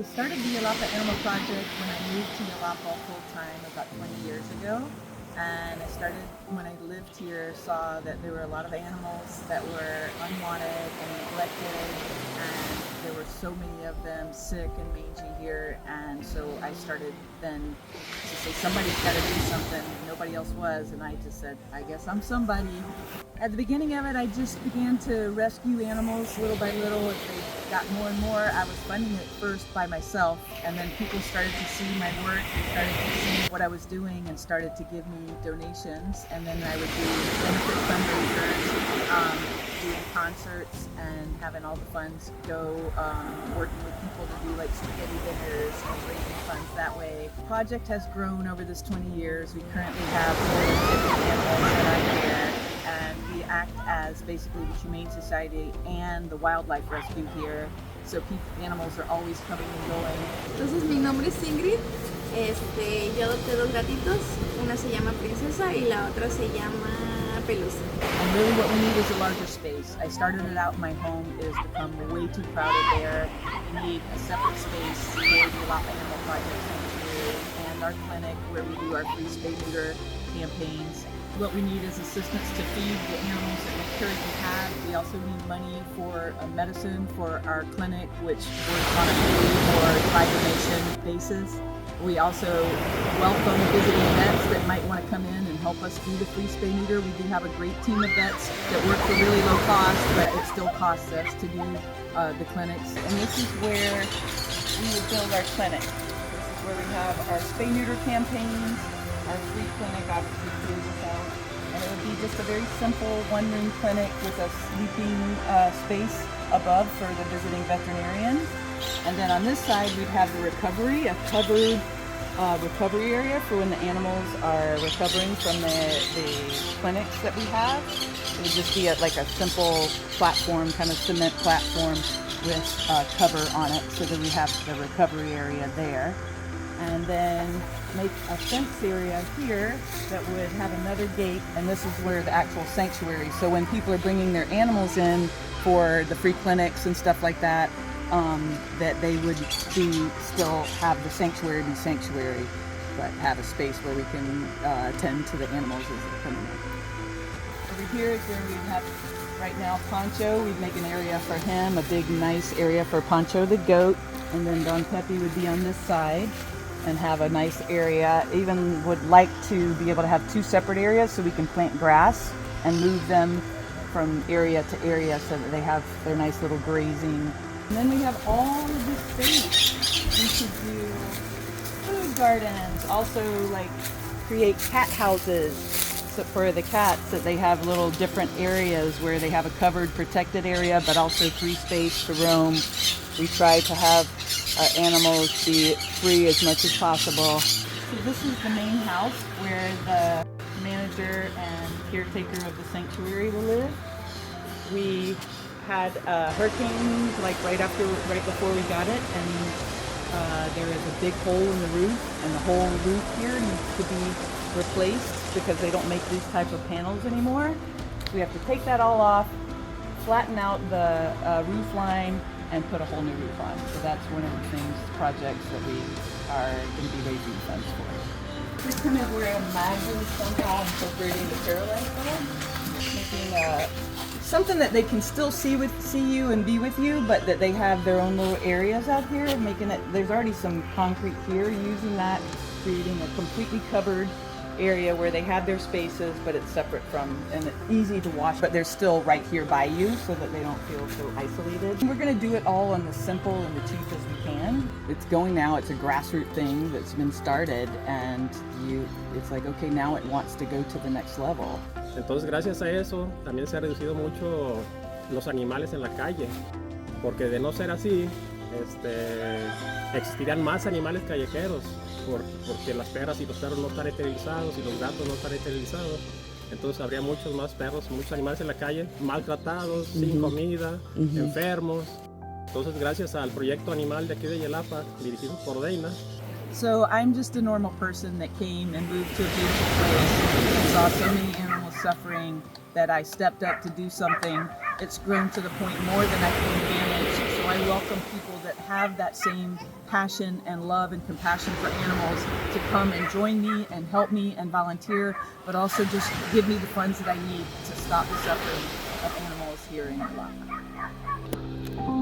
I started the Yelapa Animal Project when I moved to Yelapa full-time about 20 years ago. And I started, when I lived here, saw that there were a lot of animals that were unwanted and neglected, and there were so many of them sick and mangy here. And so I started then to say, somebody's got to do something. Nobody else was, and I just said, I guess I'm somebody. At the beginning of it, I just began to rescue animals little by little. As they got more and more, I was funding it first by myself, and then people started to see my work, started to see what I was doing, and started to give me donations. And then I would do benefit fundraisers, doing concerts, and having all the funds go, working with people to do like spaghetti dinners and raising funds that way. The project has grown over this 20 years. We currently have more than 50 animals in our care, and we act as basically the Humane Society and the wildlife rescue here. So animals are always coming and going. Entonces mi nombre es Ingrid. Yo adopté dos gatitos, una se llama Princesa y la otra se llama Pelusa. And really what we need is a larger space. I started it out in my home. It has become way too crowded there. We need a separate space for the Yelapa Animal Project Sanctuary and our clinic where we do our free spay-neuter campaigns. What we need is assistance to feed the animals that we currently have. We also need money for medicine for our clinic, which works on a free or by donation basis. We also welcome visiting vets that might want to come in and help us do the free spay-neuter. We do have a great team of vets that work for really low cost, but it still costs us to do the clinics. And this is where we would build our clinic. This is where we have our spay-neuter campaigns. Our free clinic obviously clears us out, and it would be just a very simple one-room clinic with a sleeping space above for the visiting veterinarian. And then on this side we'd have the recovery, a covered recovery area for when the animals are recovering from the clinics that we have. It would just be like a simple platform, kind of cement platform with cover on it, so that we have the recovery area there. And then make a fence area here that would have another gate, and this is where the actual sanctuary. So when people are bringing their animals in for the free clinics and stuff like that, that they would still have the sanctuary be sanctuary, but have a space where we can attend to the animals as they're coming in. Over here is where we have right now Pancho. We'd make an area for him, a big nice area for Pancho the goat, and then Don Pepe would be on this side and have a nice area. Even would like to be able to have two separate areas so we can plant grass and move them from area to area so that they have their nice little grazing. And then we have all of this space. We could do food gardens, also like create cat houses for the cats, that they have little different areas where they have a covered protected area but also free space to roam. We try to have animals be free as much as possible. So this is the main house where the manager and caretaker of the sanctuary will live. We had a hurricane right before we got it, and there is a big hole in the roof, and the whole roof here needs to be replaced because they don't make these type of panels anymore. We have to take that all off, flatten out the roof line, and put a whole new roof on. So that's one of the projects that we are going to be raising funds for. We kind of were imagining somehow incorporating the Caroline Club, making something that they can still see you and be with you, but that they have their own little areas out here, making it, there's already some concrete here, using that, creating a completely covered area where they have their spaces, but it's separate from, and it's easy to wash, but they're still right here by you so that they don't feel so isolated. And we're going to do it all on the simple and the cheap as we can. It's going now, it's a grassroots thing that's been started, and it's like, okay, now it wants to go to the next level. Entonces, gracias a eso, también se ha reducido mucho los animales en la calle, porque de no ser así, existirían más animales callejeros, porque las perras y los perros no están esterilizados y los gatos no están esterilizados. Entonces habría muchos más perros, muchos animales en la calle, maltratados, sin comida, enfermos. Entonces, gracias al proyecto animal de aquí de Yelapa, dirigido por Deina. So I'm just a normal person that came and moved to a beautiful place and saw so many animals suffering that I stepped up to do something. It's grown to the point more than I can manage. So I welcome people that that have that same passion and love and compassion for animals to come and join me and help me and volunteer, but also just give me the funds that I need to stop the suffering of animals here in Yala.